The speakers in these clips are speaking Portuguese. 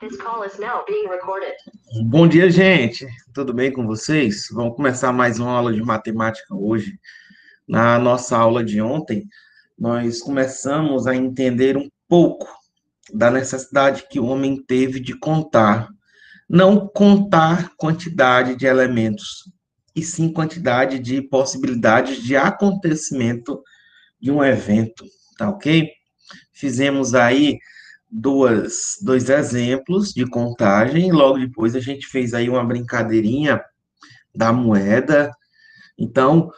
This call is now being recorded. Bom dia, gente. Tudo bem com vocês? Vamos começar mais uma aula de matemática hoje. Na nossa aula de ontem, nós começamos a entender um pouco da necessidade que o homem teve de contar. Não contar quantidade de elementos, e sim quantidade de possibilidades de acontecimento de um evento, tá ok? Fizemos aí dois exemplos de contagem, e logo depois a gente fez aí uma brincadeirinha da moeda, então,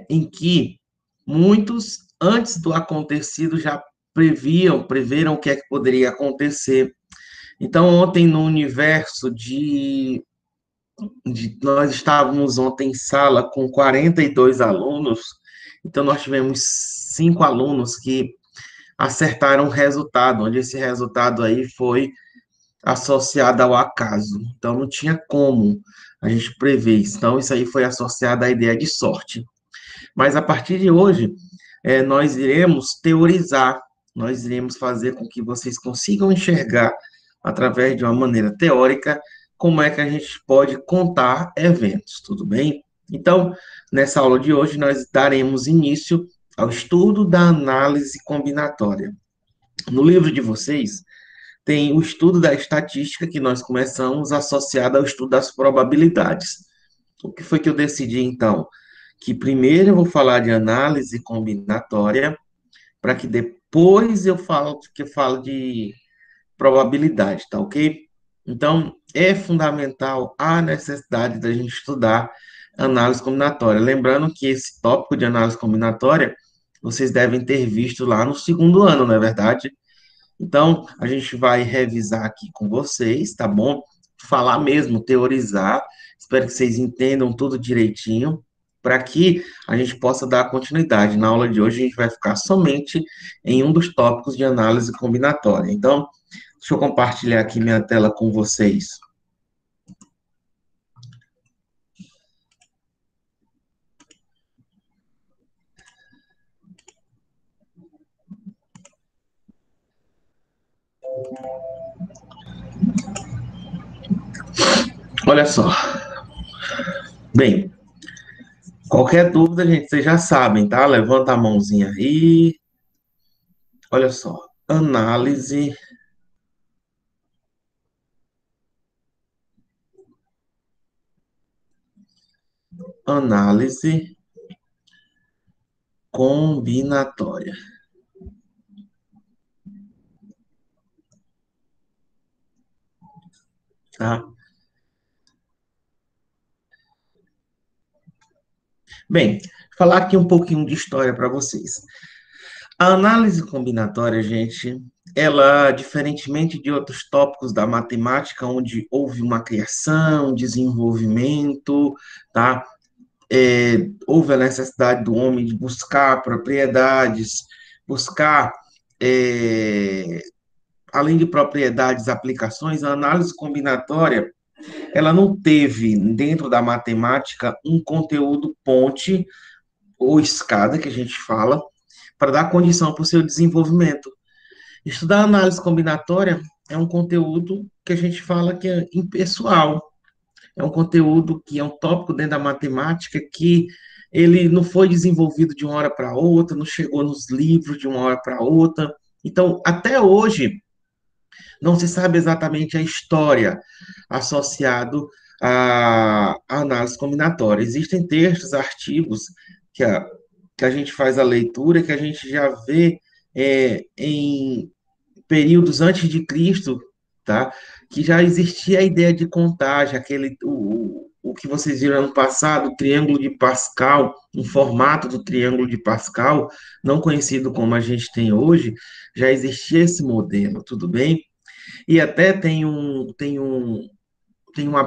em que muitos, antes do acontecido, já preveram o que é que poderia acontecer. Então, ontem, no universo nós estávamos ontem em sala com 42 alunos, então nós tivemos 5 alunos que acertaram o resultado, onde esse resultado aí foi associado ao acaso. Então, não tinha como a gente prever isso. Então, isso aí foi associado à ideia de sorte. Mas, a partir de hoje, nós iremos teorizar, nós iremos fazer com que vocês consigam enxergar, através de uma maneira teórica, como é que a gente pode contar eventos, tudo bem? Então, nessa aula de hoje, nós daremos início ao estudo da análise combinatória. No livro de vocês, tem o estudo da estatística, que nós começamos, associado ao estudo das probabilidades. O que foi que eu decidi, então? Que primeiro eu vou falar de análise combinatória, para que depois eu falo de probabilidade, tá ok? Então, é fundamental a necessidade da gente estudar análise combinatória. Lembrando que esse tópico de análise combinatória, vocês devem ter visto lá no segundo ano, não é verdade? Então, a gente vai revisar aqui com vocês, tá bom? Falar mesmo, teorizar. Espero que vocês entendam tudo direitinho, para que a gente possa dar continuidade. Na aula de hoje, a gente vai ficar somente em um dos tópicos de análise combinatória. Então, deixa eu compartilhar aqui minha tela com vocês. Olha só. Bem, qualquer dúvida, gente, vocês já sabem, tá? Levanta a mãozinha aí. Olha só. Análise combinatória, tá? Bem, falar aqui um pouquinho de história para vocês. A análise combinatória, gente, ela, diferentemente de outros tópicos da matemática, onde houve uma criação, um desenvolvimento, tá? Houve a necessidade do homem de buscar propriedades, buscar, é, além de propriedades, aplicações, a análise combinatória, ela não teve, dentro da matemática, um conteúdo ponte ou escada, que a gente fala, para dar condição para o seu desenvolvimento. Estudar análise combinatória é um conteúdo que a gente fala que é impessoal, é um conteúdo que é um tópico dentro da matemática que ele não foi desenvolvido de uma hora para outra, não chegou nos livros de uma hora para outra. Então, até hoje, não se sabe exatamente a história associado à análise combinatória. Existem textos, artigos que que a gente faz a leitura, que a gente já vê em períodos antes de Cristo, tá? Que já existia a ideia de contagem, o que vocês viram ano passado, o Triângulo de Pascal, em formato do Triângulo de Pascal, não conhecido como a gente tem hoje, já existia esse modelo, tudo bem? E até tem uma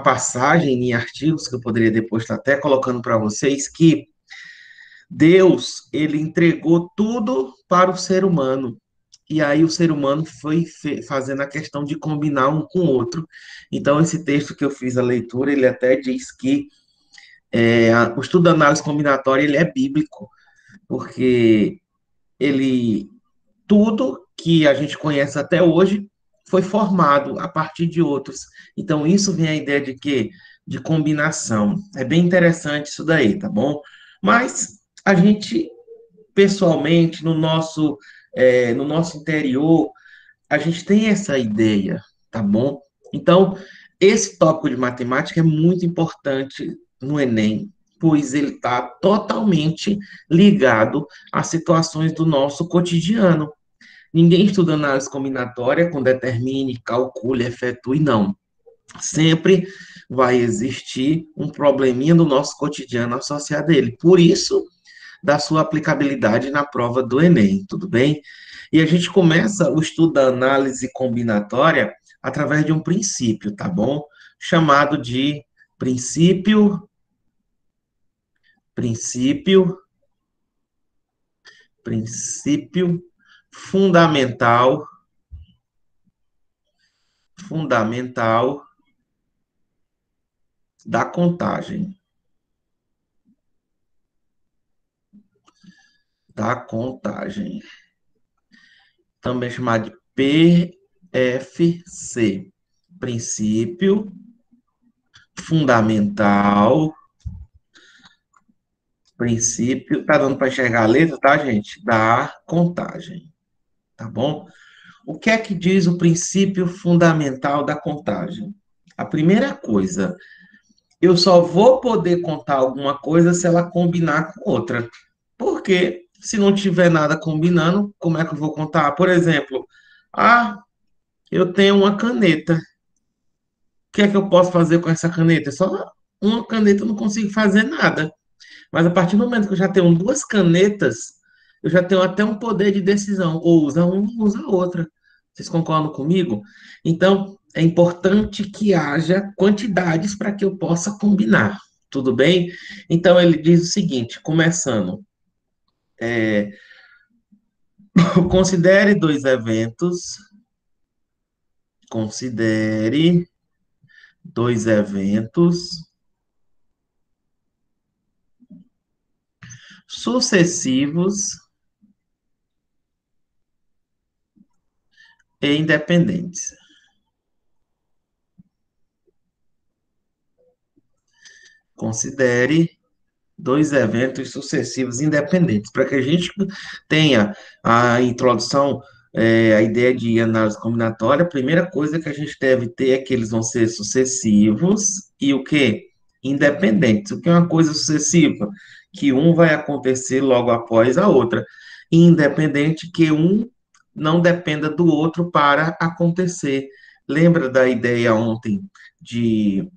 passagem em artigos que eu poderia depois estar até colocando para vocês que Deus, ele entregou tudo para o ser humano. E aí o ser humano foi fazendo a questão de combinar um com o outro. Então, esse texto que eu fiz a leitura, ele até diz que o estudo da análise combinatória, ele é bíblico, porque ele, tudo que a gente conhece até hoje, foi formado a partir de outros. Então, isso vem a ideia de quê? De combinação. É bem interessante isso daí, tá bom? Mas a gente, pessoalmente, no nosso interior, a gente tem essa ideia, tá bom? Então, esse tópico de matemática é muito importante no Enem, pois ele está totalmente ligado às situações do nosso cotidiano. Ninguém estuda análise combinatória com determine, calcule, efetue, não. Sempre vai existir um probleminha do nosso cotidiano associado a ele. Por isso, da sua aplicabilidade na prova do Enem, tudo bem? E a gente começa o estudo da análise combinatória através de um princípio, tá bom? Chamado de princípio, princípio, princípio fundamental, fundamental da contagem, da contagem, também chamado de PFC, princípio fundamental, princípio, tá dando para enxergar a letra, tá, gente? Da contagem, tá bom? O que é que diz o princípio fundamental da contagem? A primeira coisa, eu só vou poder contar alguma coisa se ela combinar com outra. Porque se não tiver nada combinando, como é que eu vou contar? Por exemplo, ah, eu tenho uma caneta. O que é que eu posso fazer com essa caneta? Só uma caneta eu não consigo fazer nada. Mas a partir do momento que eu já tenho duas canetas, eu já tenho até um poder de decisão. Ou usa uma ou usa a outra. Vocês concordam comigo? Então, é importante que haja quantidades para que eu possa combinar. Tudo bem? Então, ele diz o seguinte, começando. Considere dois eventos. Considere dois eventos sucessivos e independentes. Considere dois eventos sucessivos independentes, para que a gente tenha a introdução, a ideia de análise combinatória, a primeira coisa que a gente deve ter é que eles vão ser sucessivos e o quê? Independentes. O que é uma coisa sucessiva? Que um vai acontecer logo após a outra. Independente que um não dependa do outro para acontecer. Lembra da ideia ontem de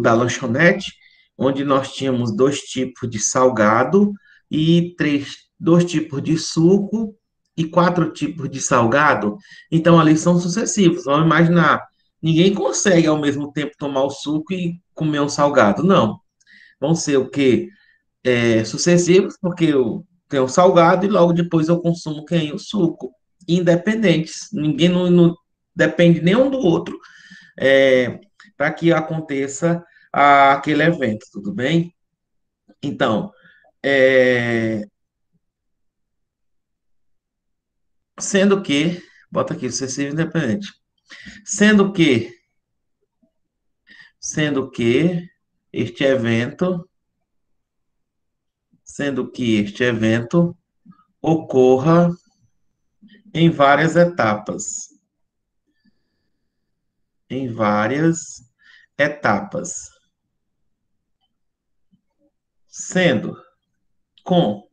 da lanchonete, onde nós tínhamos dois tipos de salgado e dois tipos de suco e quatro tipos de salgado. Então, ali são sucessivos. Vamos imaginar, ninguém consegue ao mesmo tempo tomar o suco e comer um salgado. Não. Vão ser o quê? Sucessivos, porque eu tenho o salgado e logo depois eu consumo quem? O suco. Independentes. Ninguém não depende nem um do outro para que aconteça aquele evento, tudo bem? Então, é, sendo que, bota aqui, sucessivo independente, sendo que, sendo que este evento, sendo que este evento ocorra em várias etapas, em várias etapas, sendo com,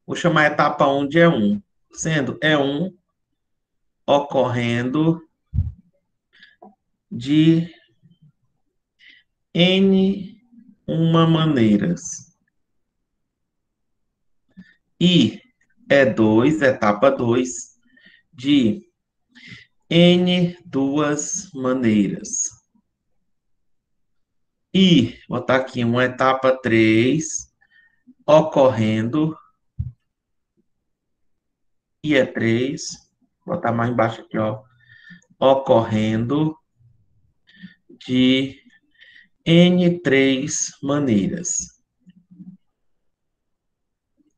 vou chamar a etapa 1 de E1, sendo E1 ocorrendo de N uma maneiras. E E2, etapa 2, de N duas maneiras. E, vou botar aqui uma etapa 3, ocorrendo, e é 3, vou botar mais embaixo aqui, ó, ocorrendo de N3 maneiras.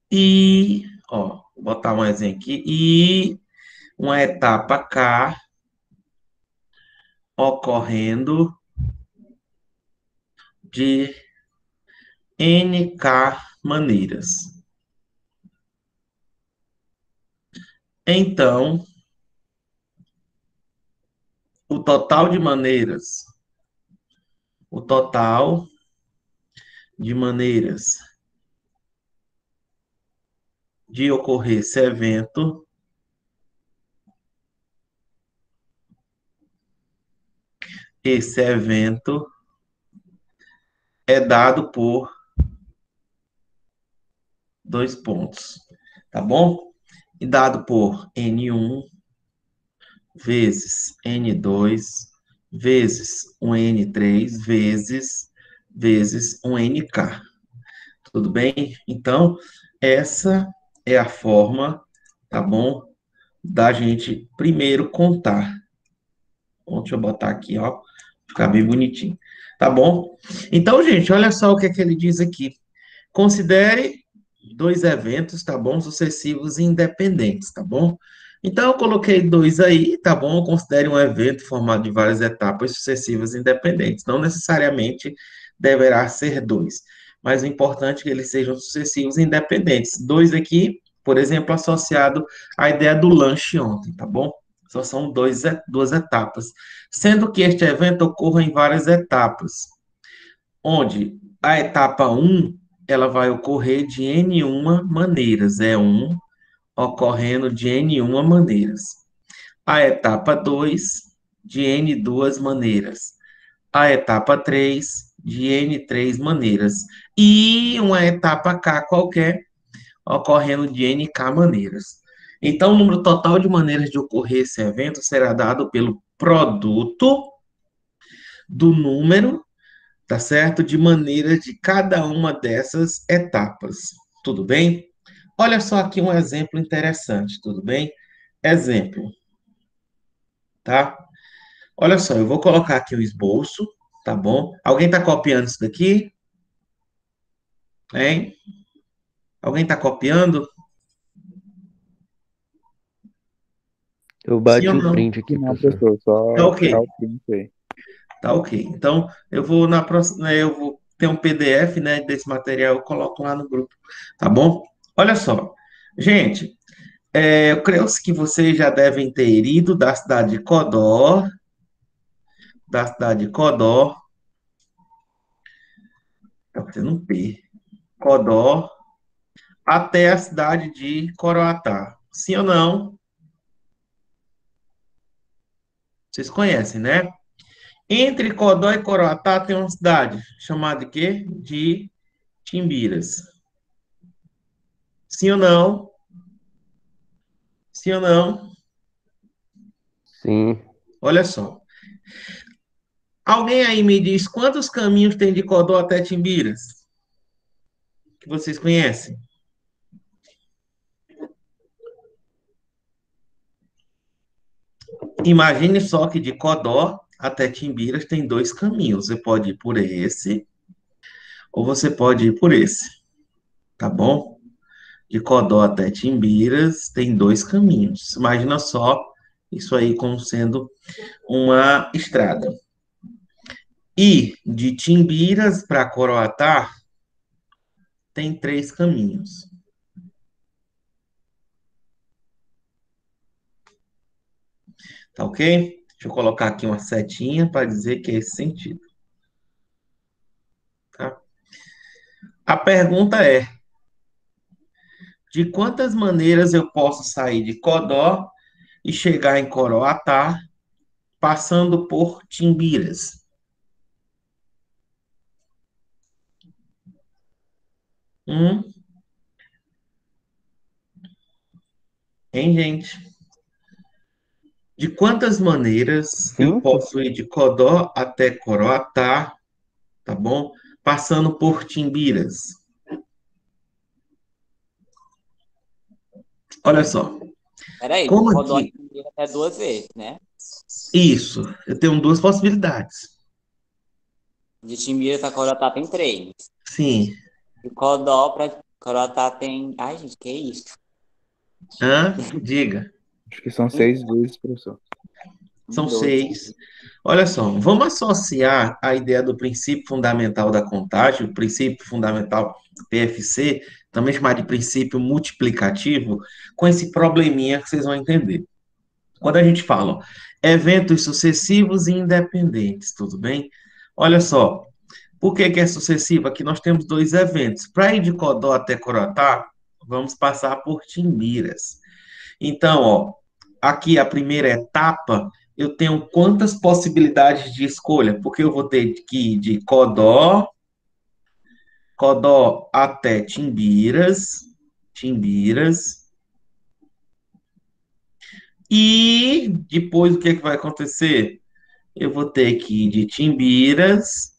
E, ó, vou botar um exemplo aqui, e uma etapa K ocorrendo de NK maneiras. Então, o total de maneiras, o total de maneiras de ocorrer esse evento é dado por dois pontos, tá bom? E dado por N1 vezes N2 vezes um N3 vezes um NK. Tudo bem? Então, essa é a forma, tá bom? Da gente primeiro contar. Bom, deixa eu botar aqui, ó, ficar bem bonitinho. Tá bom? Então, gente, olha só o que é que ele diz aqui. Considere dois eventos, tá bom? Sucessivos e independentes, tá bom? Então, eu coloquei dois aí, tá bom? Considere um evento formado de várias etapas sucessivas e independentes. Não necessariamente deverá ser dois, mas o importante é que eles sejam sucessivos e independentes. Dois aqui, por exemplo, associado à ideia do lanche ontem, tá bom? Só são duas etapas. Sendo que este evento ocorre em várias etapas, onde a etapa um ela vai ocorrer de N1 maneiras, é um ocorrendo de N1 maneiras. A etapa 2 de N2 maneiras. A etapa 3 de N3 maneiras. E uma etapa K qualquer, ocorrendo de NK maneiras. Então, o número total de maneiras de ocorrer esse evento será dado pelo produto do número, tá certo? De maneiras de cada uma dessas etapas. Tudo bem? Olha só aqui um exemplo interessante, tudo bem? Exemplo, tá? Olha só, eu vou colocar aqui o esboço, tá bom? Alguém está copiando isso daqui? Hein? Alguém está copiando? Eu Sim ou bati o não? print aqui, Não, professor. professor, Tá só tirar ok. o print aí. Tá ok. Então, eu vou na próxima, né, eu vou ter um PDF, né, desse material, eu coloco lá no grupo, tá bom? Olha só. Gente, eu creio que vocês já devem ter ido da cidade de Codó, tá tendo um P, Codó, até a cidade de Coroatá. Sim ou não? Vocês conhecem, né? Entre Codó e Coroatá tem uma cidade chamada de quê? De Timbiras. Sim ou não? Sim ou não? Sim. Olha só. Alguém aí me diz quantos caminhos tem de Codó até Timbiras? Que vocês conhecem? Imagine só que de Codó até Timbiras tem dois caminhos. Você pode ir por esse, ou você pode ir por esse, tá bom? De Codó até Timbiras tem dois caminhos. Imagina só isso aí como sendo uma estrada. E de Timbiras para Coroatá tem três caminhos. Tá ok? Deixa eu colocar aqui uma setinha para dizer que é esse sentido. Tá? A pergunta é: de quantas maneiras eu posso sair de Codó e chegar em Coroatá, passando por Timbiras? Hum? Hein, gente? De quantas maneiras eu Cinco? posso ir de Codó até Coroatá, tá bom? Passando por Timbiras. Olha só, Peraí, de como Codó aqui. em Timbiras é duas vezes, né? Isso, eu tenho duas possibilidades. De Timbiras a Coroatá tem três. Sim. De Codó pra Coroatá tem... Ai, gente, que isso? Hã? Diga. Acho que são 6 vezes, professor. São Dois. 6. Olha só, vamos associar a ideia do princípio fundamental da contagem, o princípio fundamental PFC, também chamado de princípio multiplicativo, com esse probleminha que vocês vão entender. Quando a gente fala ó, eventos sucessivos e independentes, tudo bem? Olha só, por que que é sucessivo? Aqui nós temos dois eventos. Para ir de Codó até Corotá, vamos passar por Timbiras. Então, ó, aqui a primeira etapa, eu tenho quantas possibilidades de escolha? Porque eu vou ter que ir de Codó até Timbiras, e depois o que é que vai acontecer? Eu vou ter que ir de Timbiras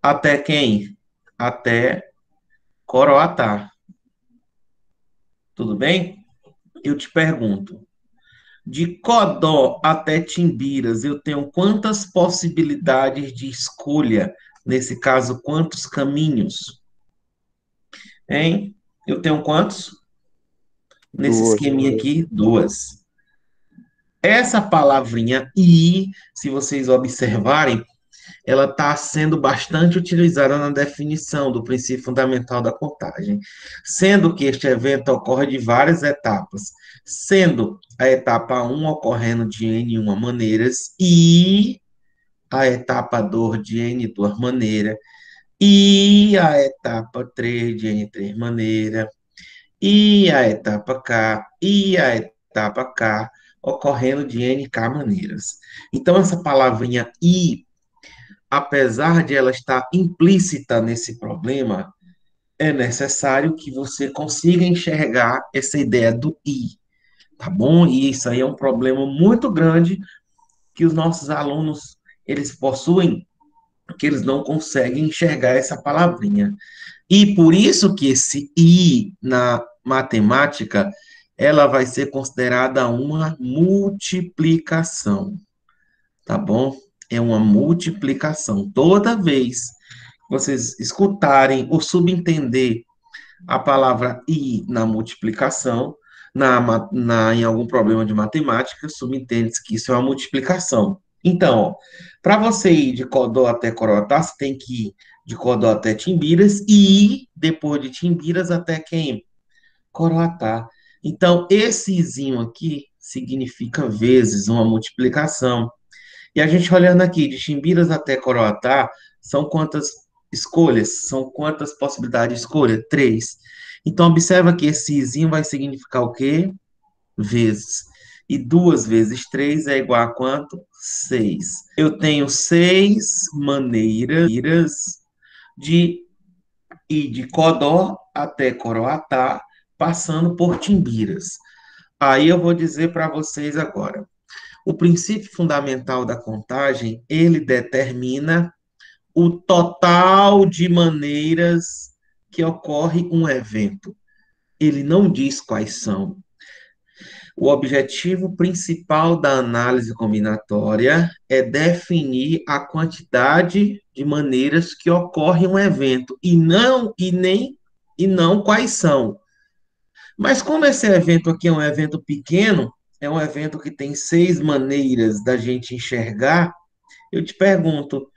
até quem? Até Coroatá. Tudo bem? Eu te pergunto, de Codó até Timbiras, eu tenho quantas possibilidades de escolha? Nesse caso, quantos caminhos? Hein? Eu tenho quantos? Nesse Duas. esqueminha aqui, duas. Essa palavrinha "e", se vocês observarem, ela está sendo bastante utilizada na definição do princípio fundamental da contagem, sendo que este evento ocorre de várias etapas, sendo a etapa 1 ocorrendo de N1 maneiras e a etapa 2 de N2 maneiras e a etapa 3 de N3 maneiras e a etapa K e a etapa K ocorrendo de NK maneiras. Então, essa palavrinha "e", apesar de ela estar implícita nesse problema, é necessário que você consiga enxergar essa ideia do "e", tá bom? E isso aí é um problema muito grande que os nossos alunos eles possuem, que eles não conseguem enxergar essa palavrinha. E por isso que esse "e" na matemática, ela vai ser considerada uma multiplicação, tá bom? É uma multiplicação. Toda vez que vocês escutarem ou subentender a palavra "e" na multiplicação, em algum problema de matemática, subentende-se que isso é uma multiplicação. Então, para você ir de Codó até Corotá, você tem que ir de Codó até Timbiras e depois de Timbiras até quem? Coroatá. Então, esse "zinho" aqui significa vezes, uma multiplicação. E a gente olhando aqui, de Timbiras até Coroatá, são quantas escolhas? São quantas possibilidades de escolha? 3. Então, observa que esse "zinho" vai significar o quê? Vezes. E 2 vezes 3 é igual a quanto? 6. Eu tenho 6 maneiras de ir de Codó até Coroatá, passando por Timbiras. Aí eu vou dizer para vocês agora. O princípio fundamental da contagem, ele determina o total de maneiras que ocorre um evento. Ele não diz quais são. O objetivo principal da análise combinatória é definir a quantidade de maneiras que ocorre um evento e não quais são. Mas como esse evento aqui é um evento pequeno, é um evento que tem 6 maneiras da gente enxergar, eu te pergunto,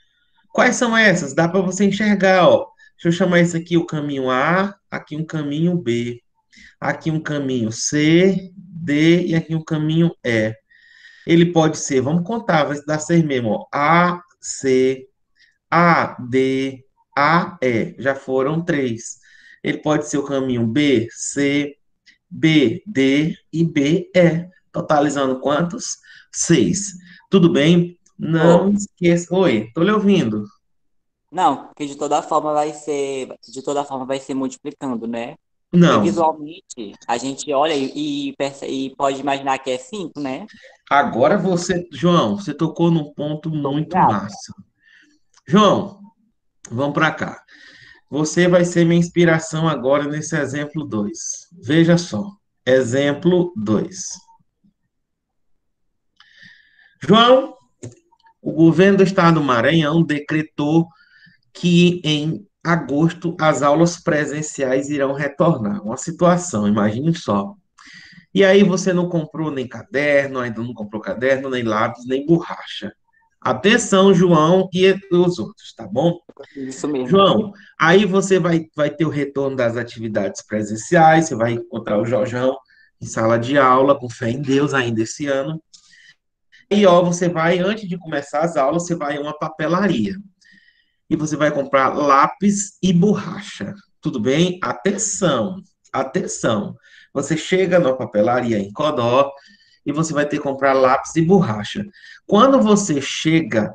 quais são essas? Dá para você enxergar, ó. Deixa eu chamar isso aqui o caminho A, aqui um caminho B, aqui um caminho C, D e aqui um caminho E. Ele pode ser, vamos contar, vai dar 6 mesmo, ó. A, C, A, D, A, E. Já foram 3. Ele pode ser o caminho B, C, B, D e B, E. Totalizando quantos? 6. Tudo bem? Não Ô, esqueça. Oi, estou lhe ouvindo. não, porque de toda forma vai ser multiplicando, né? Porque Não. visualmente a gente olha e pode imaginar que é 5, né? Agora você, João, você tocou num ponto Tô muito ligado. massa. João, vamos para cá. Você vai ser minha inspiração agora nesse exemplo 2. Veja só. Exemplo 2. João, o governo do estado do Maranhão decretou que em agosto as aulas presenciais irão retornar. Uma situação, imagine só. E aí você não comprou nem caderno, ainda não comprou caderno, nem lápis, nem borracha. Atenção, João e os outros, tá bom? Isso mesmo. João, aí você vai ter o retorno das atividades presenciais, você vai encontrar o Jorjão em sala de aula, com fé em Deus ainda esse ano. E ó, você vai, antes de começar as aulas, você vai a uma papelaria. E você vai comprar lápis e borracha. Tudo bem? Atenção, atenção. Você chega na papelaria em Codó e você vai ter que comprar lápis e borracha. Quando você chega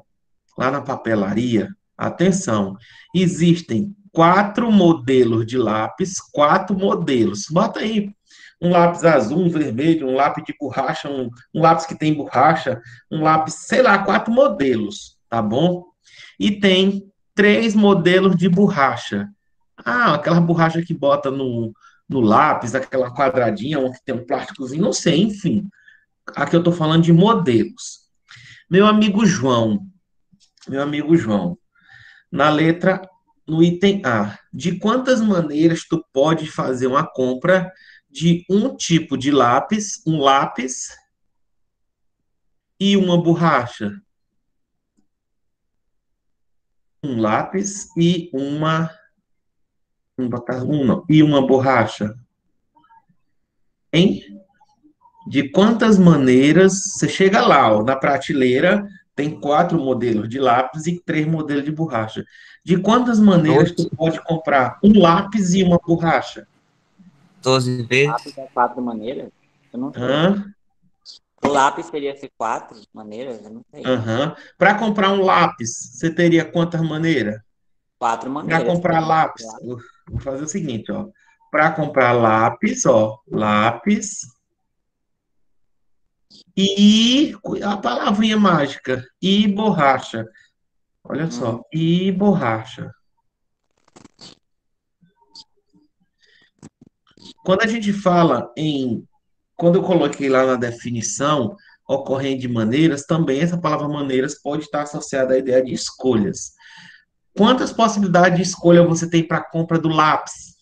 lá na papelaria, atenção, existem 4 modelos de lápis, 4 modelos. Bota aí um lápis azul, um vermelho, um lápis de borracha, um lápis que tem borracha, um lápis, sei lá, 4 modelos, tá bom? E tem 3 modelos de borracha. Ah, aquela borracha que bota no lápis, aquela quadradinha, uma que tem um plásticozinho, não sei, enfim. Aqui eu estou falando de modelos. Meu amigo João, meu amigo João, na letra, no item A, de quantas maneiras tu pode fazer uma compra de um tipo de lápis, um lápis e uma borracha? Um lápis e e uma borracha. Hein? De quantas maneiras você chega lá, ó, na prateleira, tem 4 modelos de lápis e 3 modelos de borracha. De quantas maneiras tu 12, pode comprar um lápis e uma borracha? 12 Lápis vezes. é 4 maneiras? Eu não sei. Hã? O lápis seria ser 4 maneiras? Eu não sei. Aham. Para comprar um lápis, você teria quantas maneiras? Quatro Para maneiras. comprar lápis, vou fazer o seguinte, ó. Para comprar lápis, ó, lápis e a palavrinha mágica, e borracha. Olha só, Uhum. e borracha. Quando a gente fala em, quando eu coloquei lá na definição, ocorrendo de maneiras, também essa palavra maneiras pode estar associada à ideia de escolhas. Quantas possibilidades de escolha você tem para a compra do lápis?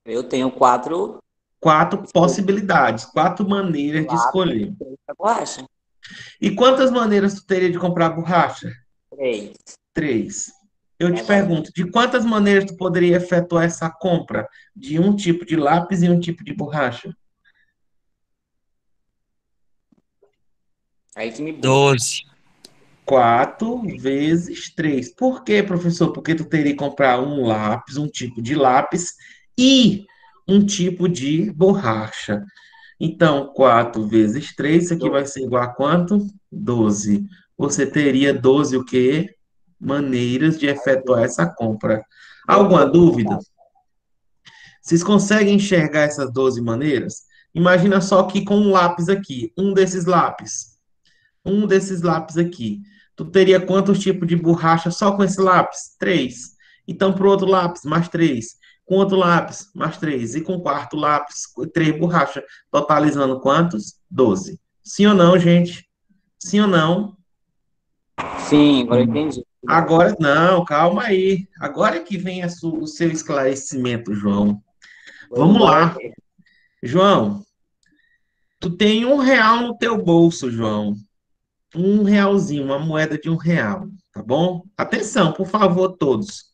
Eu tenho 4 4 possibilidades, 4 maneiras de lápis escolher. e 3 da borracha. E quantas maneiras tu teria de comprar borracha? 3. 3. Eu te Agora, pergunto, de quantas maneiras tu poderia efetuar essa compra de um tipo de lápis e um tipo de borracha? aí que me buga. 12. 4 vezes 3. Por quê, professor? Porque tu teria que comprar um lápis, um tipo de lápis e um tipo de borracha. Então, 4 vezes 3, isso aqui vai ser igual a quanto? 12. Você teria 12 o quê? Maneiras de efetuar essa compra. Alguma 12 dúvida? Vocês conseguem enxergar essas 12 maneiras? Imagina só que com um lápis aqui, um desses lápis aqui, tu teria quantos tipos de borracha só com esse lápis? 3. Então, para o outro lápis, mais 3. Com outro lápis, mais 3. E com o quarto lápis, 3 borrachas. Totalizando quantos? 12. Sim ou não, gente? Sim ou não? Sim, agora eu entendi. Agora, não, calma aí. Agora é que vem o seu esclarecimento, João. Vou Vamos embora. lá. João, tu tem R$ 1 no teu bolso, João. R$ 1, uma moeda de R$ 1, tá bom? Atenção, por favor, todos.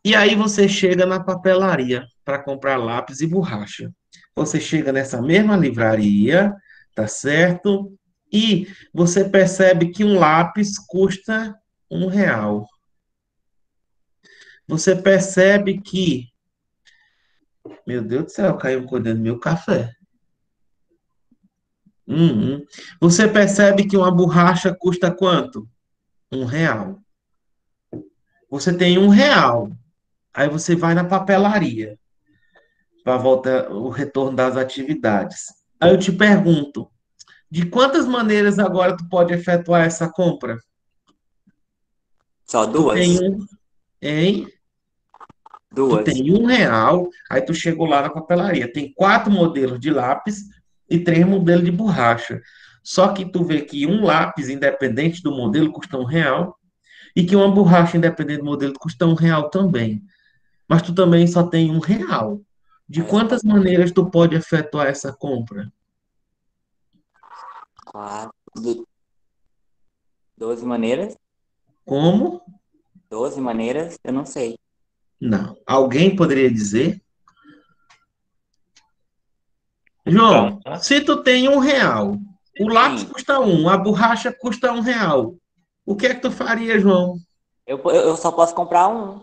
E aí você chega na papelaria para comprar lápis e borracha. Você chega nessa mesma livraria, tá certo? E você percebe que um lápis custa R$ 1. Você percebe que, meu Deus do céu, caiu um coisa dentro do meu café. Uhum. Você percebe que uma borracha custa quanto? R$ 1. Você tem R$ 1. Aí você vai na papelaria para voltar o retorno das atividades. Aí eu te pergunto, de quantas maneiras agora tu pode efetuar essa compra? Só Tu tem duas? hein? Tu Duas. tem R$ 1, aí tu chegou lá na papelaria. Tem 4 modelos de lápis e 3 modelos de borracha. Só que tu vê que um lápis, independente do modelo, custa R$ 1, e que uma borracha, independente do modelo, custa R$ 1 também. Mas tu também só tem R$ 1. De quantas maneiras tu pode efetuar essa compra? 4, 12 maneiras? Como? 12 maneiras? Eu não sei. Não. Alguém poderia dizer? João, se tu tem R$ 1, o lápis Sim. custa um, a borracha custa R$ 1. O que é que tu faria, João? Eu só posso comprar um.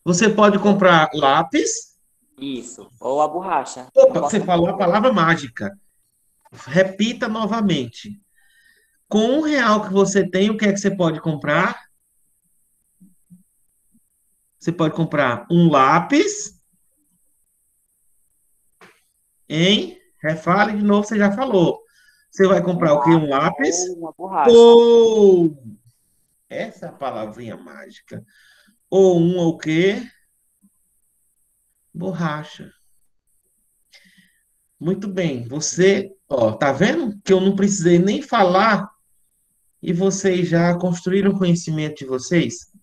Você pode comprar lápis. Isso. Ou a borracha. Não Opa, posso você comprar falou a dois. palavra mágica. Repita novamente. Com R$ 1 que você tem, o que é que você pode comprar? Você pode comprar um lápis, hein? Refale de novo, você já falou. Você vai Um comprar o quê? Um lápis lápis? ou uma borracha. Ou, essa é a palavrinha mágica. Ou um o quê? Borracha. Muito bem. Você, ó, tá vendo que eu não precisei nem falar e vocês já construíram o conhecimento de vocês?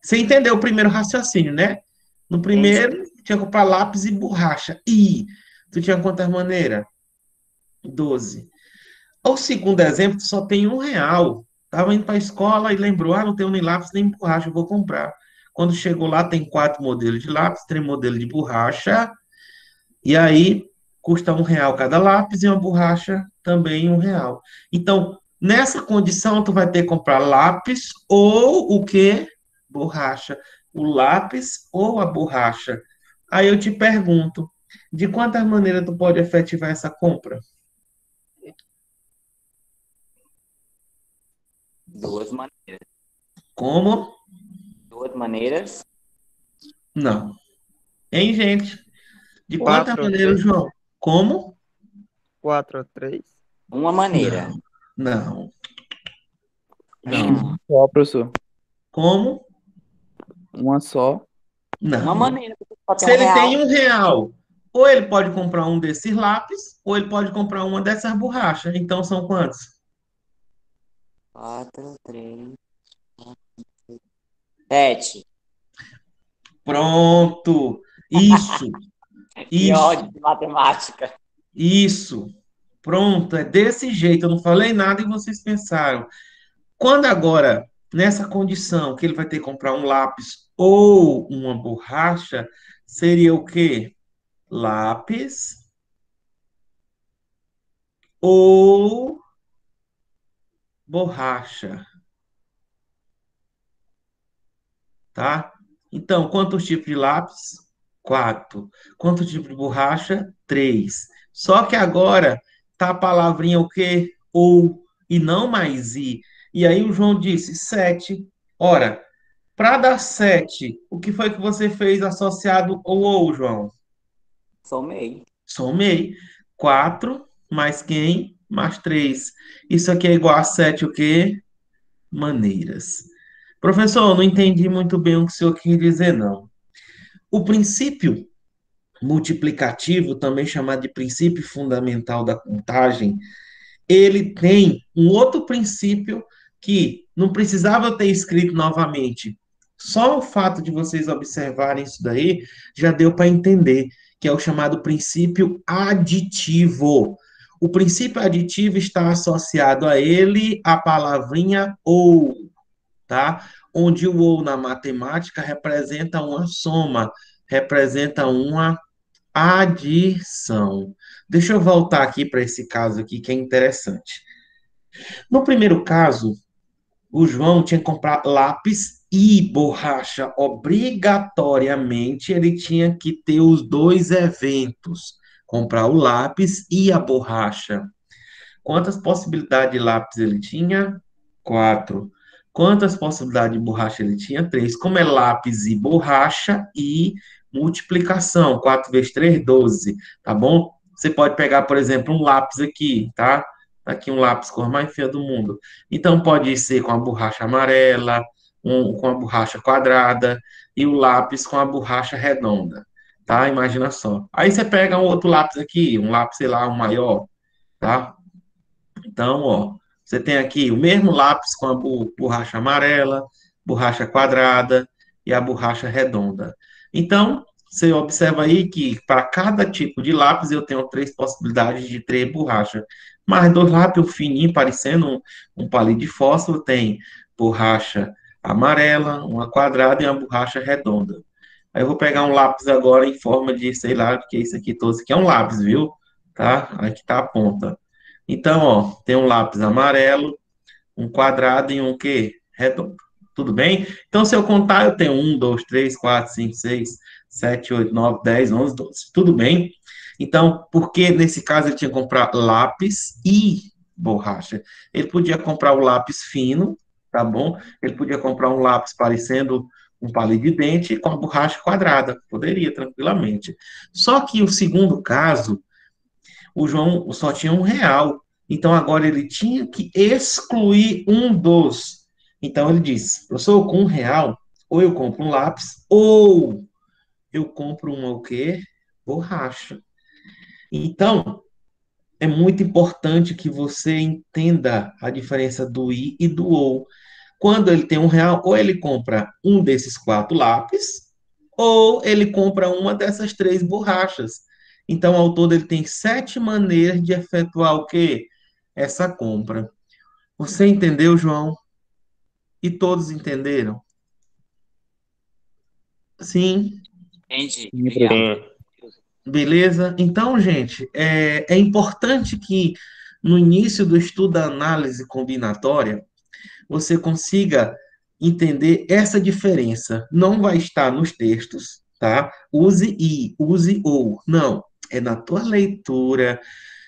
Você entendeu o primeiro raciocínio, né? No Entendi. primeiro, tinha que comprar lápis e borracha. E tu tinha quantas maneiras? 12. O segundo exemplo, tu só tem R$ 1. Tava indo para a escola e lembrou, não tenho nem lápis nem borracha, eu vou comprar. Quando chegou lá, tem 4 modelos de lápis, 3 modelos de borracha, e aí custa R$ 1 cada lápis e uma borracha também R$ 1. Então, nessa condição, tu vai ter que comprar lápis ou o quê? Borracha. O lápis ou a borracha. Aí eu te pergunto, de quantas maneiras tu pode efetivar essa compra? 2 maneiras. Como? 2 maneiras. Não. Hein, gente? De quantas 4 ou maneiras, 3? João? Como? 4 ou 3? Uma maneira. Não, não, Acho que não. Hum, uma só, professor. Como? Uma só. uma Não. maneira, porque só tem Se um ele tem real. R$ 1, ou ele pode comprar um desses lápis, ou ele pode comprar uma dessas borrachas. Então são quantos? 4, 3, 7. Pronto. Isso, Que isso, ódio de matemática. isso. Pronto, é desse jeito. Eu não falei nada e vocês pensaram. Quando agora, nessa condição, que ele vai ter que comprar um lápis ou uma borracha, seria o quê? Lápis ou borracha, tá? Então, quantos tipos de lápis? 4. Quantos tipos de borracha? 3. Só que agora tá a palavrinha o quê? Ou, e não mais i. E aí o João disse 7. Ora, para dar 7, o que foi que você fez associado ao ou, João? Somei. Somei. 4 mais quem? Mais 3. Isso aqui é igual a 7 o quê? Maneiras. Professor, eu não entendi muito bem o que o senhor quis dizer, não. O princípio multiplicativo, também chamado de princípio fundamental da contagem, ele tem um outro princípio que não precisava eu ter escrito novamente. Só o fato de vocês observarem isso daí já deu para entender, que é o chamado princípio aditivo. O princípio aditivo está associado a ele a palavrinha ou, tá? Onde o ou na matemática representa uma soma, representa uma adição. Deixa eu voltar aqui para esse caso aqui que é interessante. No primeiro caso, o João tinha que comprar lápis e borracha. Obrigatoriamente, ele tinha que ter os dois eventos: comprar o lápis e a borracha. Quantas possibilidades de lápis ele tinha? 4. Quantas possibilidades de borracha ele tinha? 3. Como é lápis e borracha e multiplicação? 4 vezes 3, 12. Tá bom? Você pode pegar, por exemplo, um lápis aqui, tá? Tá aqui um lápis cor mais feia do mundo. Então, pode ser com a borracha amarela, com a borracha quadrada e o lápis com a borracha redonda, tá? Imagina só. Aí você pega um outro lápis aqui, um lápis, sei lá, um maior, tá? Então, ó, você tem aqui o mesmo lápis com a borracha amarela, borracha quadrada e a borracha redonda. Então, você observa aí que para cada tipo de lápis eu tenho 3 possibilidades de 3 borrachas. Mas 2 lápis fininhos, parecendo um palito de fósforo, tem borracha amarela, uma quadrada e uma borracha redonda. Aí eu vou pegar um lápis agora em forma de, sei lá, o que é isso aqui todo. Isso aqui é um lápis, viu? Tá? Aqui tá a ponta. Então, ó, tem um lápis amarelo, um quadrado e um quê? Redondo. Tudo bem? Então, se eu contar, eu tenho 1, 2, 3, 4, 5, 6, 7, 8, 9, 10, 11, 12. Tudo bem? Então, por que nesse caso ele tinha que comprar lápis e borracha? Ele podia comprar o lápis fino, tá bom? Ele podia comprar um lápis parecendo um palito de dente com a borracha quadrada. Poderia, tranquilamente. Só que o segundo caso, o João só tinha R$ 1. Então agora ele tinha que excluir um dos. Então ele disse: professor, com R$ 1, ou eu compro um lápis, ou eu compro uma o quê? Borracha. Então, é muito importante que você entenda a diferença do i e do ou. Quando ele tem R$ 1, ou ele compra um desses 4 lápis, ou ele compra uma dessas 3 borrachas. Então, ao todo, ele tem 7 maneiras de efetuar o quê? Essa compra. Você entendeu, João? E todos entenderam? Sim, Entendi. Sim, Obrigado. professor. beleza? Então, gente, é importante que no início do estudo da análise combinatória, você consiga entender essa diferença. Não vai estar nos textos, tá? Use e, use ou. Não, é na tua leitura,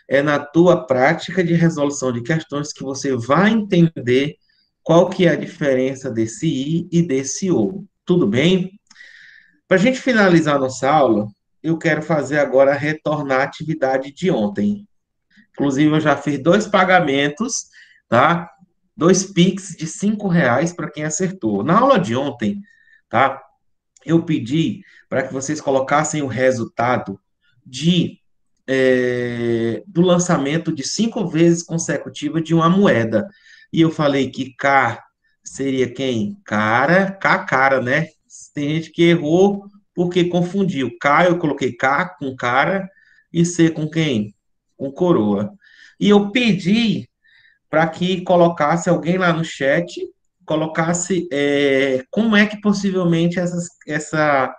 é na tua prática de resolução de questões que você vai entender qual que é a diferença desse i e desse ou. Tudo bem? Para a gente finalizar nossa aula, eu quero fazer agora retornar a atividade de ontem. Inclusive, eu já fiz 2 pagamentos, tá? 2 Pix de R$ 5 para quem acertou. Na aula de ontem, tá? Eu pedi para que vocês colocassem o resultado do lançamento de 5 vezes consecutiva de uma moeda. E eu falei que K seria quem? Cara, né? Tem gente que errou porque confundiu. K, eu coloquei K com cara e C com quem? Com coroa. E eu pedi para que colocasse alguém lá no chat, colocasse como é que possivelmente essa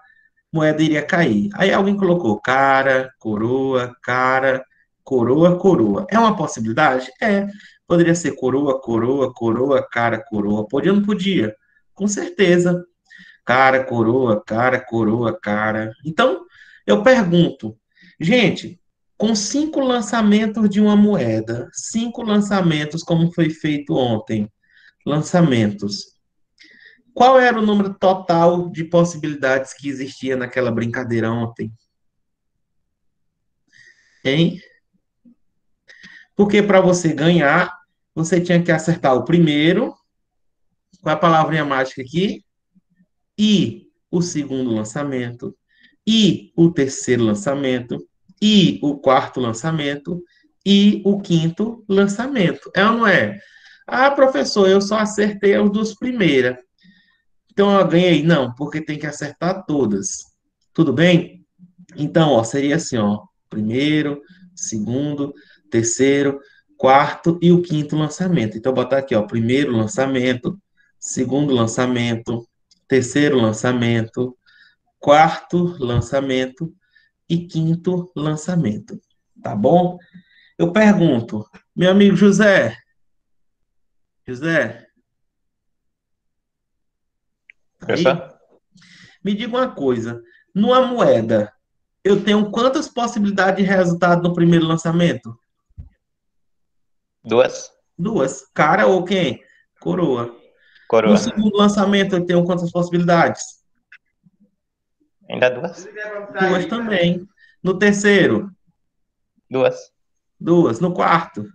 moeda iria cair. Aí alguém colocou cara, coroa, coroa. É uma possibilidade? É. Poderia ser coroa, coroa, coroa, cara, coroa. Podia ou não podia? Com certeza. Cara, coroa, cara. Então, eu pergunto, gente, com 5 lançamentos de uma moeda, 5 lançamentos, como foi feito ontem, lançamentos, qual era o número total de possibilidades que existia naquela brincadeira ontem? Hein? Porque para você ganhar, você tinha que acertar o primeiro, com a palavrinha mágica aqui, e o segundo lançamento, e o terceiro lançamento, e o quarto lançamento, e o quinto lançamento. É ou não é? Ah, professor, eu só acertei as 2 primeiras. Então eu ganhei? Não, porque tem que acertar todas. Tudo bem? Então, ó, seria assim, ó, primeiro, segundo, terceiro, quarto e o quinto lançamento. Então, botar aqui, ó, primeiro lançamento, segundo lançamento, terceiro lançamento, quarto lançamento e quinto lançamento. Tá bom? Eu pergunto, meu amigo José, tá aí? Professor? Me diga uma coisa, numa moeda, eu tenho quantas possibilidades de resultado no primeiro lançamento? 2. 2. Cara ou quem? Coroa. No Coroa. segundo lançamento, eu tenho quantas possibilidades? Ainda 2? 2 também. No terceiro, 2. 2. No quarto,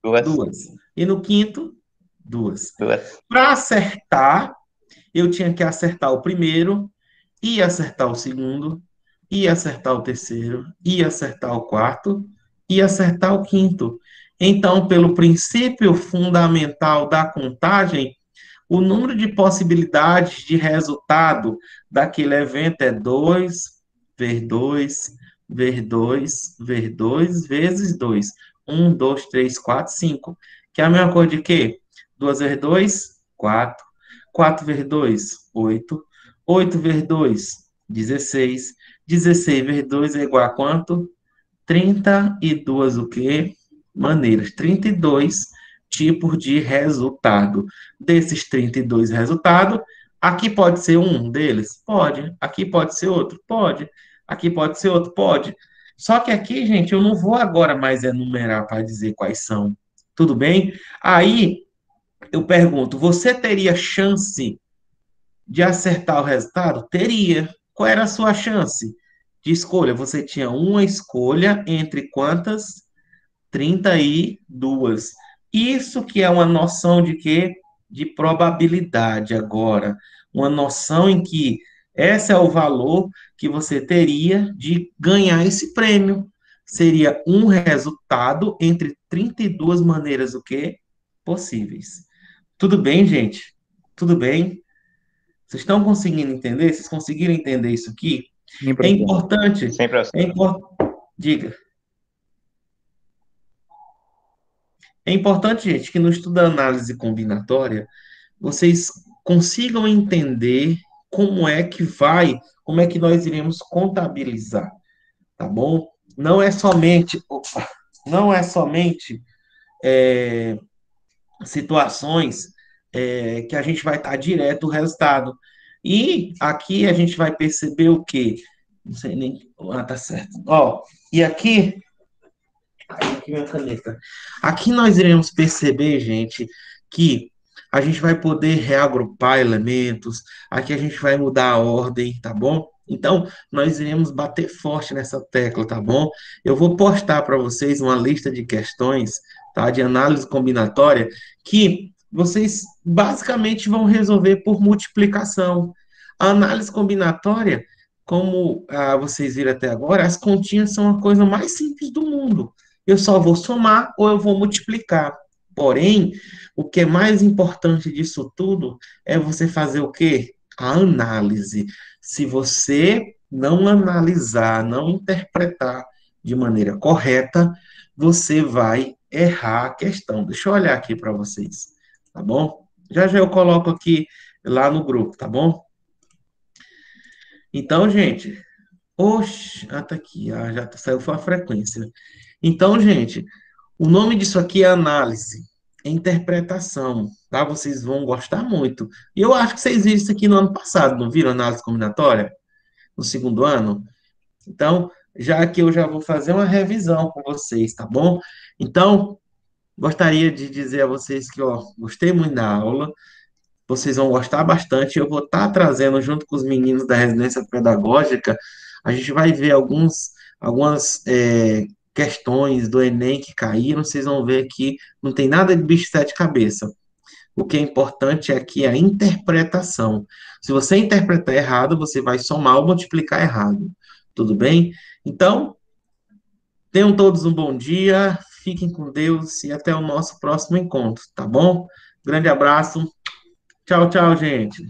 2. 2. E no quinto, 2. 2. Para acertar, eu tinha que acertar o primeiro, e acertar o segundo, e acertar o terceiro, e acertar o quarto, e acertar o quinto. Então, pelo princípio fundamental da contagem, O número de possibilidades de resultado daquele evento é 2 vezes 2 vezes 2 vezes 2 vezes 2. 1, 2, 3, 4, 5. Que é a mesma coisa de quê? 2 vezes 2, 4. 4 vezes 2, 8. 8 vezes 2, 16. 16 vezes 2 é igual a quanto? 32 o quê? Maneiras. 32 tipos de resultado. Desses 32 resultados, aqui pode ser um deles? Pode. Aqui pode ser outro? Pode. Aqui pode ser outro? Pode. Só que aqui, gente, eu não vou agora mais enumerar para dizer quais são. Tudo bem? Aí eu pergunto: você teria chance de acertar o resultado? Teria. Qual era a sua chance de escolha? Você tinha uma escolha entre quantas? 32. Isso que é uma noção de quê? De probabilidade agora. Uma noção em que esse é o valor que você teria de ganhar esse prêmio. Seria um resultado entre 32 maneiras o quê? Possíveis. Tudo bem, gente? Tudo bem? Vocês estão conseguindo entender? Vocês conseguiram entender isso aqui? Sim, É professor. importante, Sim, professor. diga. É importante, gente, que no estudo da análise combinatória, vocês consigam entender como é que nós iremos contabilizar, tá bom? Não é somente é, situações que a gente vai estar direto o resultado. E aqui a gente vai perceber o quê? Não sei nem. Ah, tá certo. Ó, e aqui. Aqui minha caneta. Aqui nós iremos perceber, gente, que a gente vai poder reagrupar elementos, aqui a gente vai mudar a ordem, tá bom? Então, nós iremos bater forte nessa tecla, tá bom? Eu vou postar para vocês uma lista de questões, tá, de análise combinatória, que vocês basicamente vão resolver por multiplicação. A análise combinatória, como vocês viram até agora, as continhas são a coisa mais simples do mundo. Eu só vou somar ou eu vou multiplicar. Porém, o que é mais importante disso tudo é você fazer o quê? A análise. Se você não analisar, não interpretar de maneira correta, você vai errar a questão. Deixa eu olhar aqui para vocês, tá bom? Já já eu coloco aqui lá no grupo, tá bom? Então, gente, oxe, tá aqui, já saiu a frequência. Então, gente, o nome disso aqui é análise, é interpretação, tá? Vocês vão gostar muito. E eu acho que vocês viram isso aqui no ano passado, não viram análise combinatória? No segundo ano? Então, já que eu já vou fazer uma revisão com vocês, tá bom? Então, gostaria de dizer a vocês que, ó, gostei muito da aula, vocês vão gostar bastante. Eu vou estar trazendo, junto com os meninos da residência pedagógica, a gente vai ver algumas questões do Enem que caíram. Vocês vão ver que não tem nada de bicho de sete cabeças. O que é importante é aqui a interpretação. Se você interpretar errado, você vai somar ou multiplicar errado. Tudo bem? Então, tenham todos um bom dia, fiquem com Deus e até o nosso próximo encontro, tá bom? Grande abraço. Tchau, tchau, gente.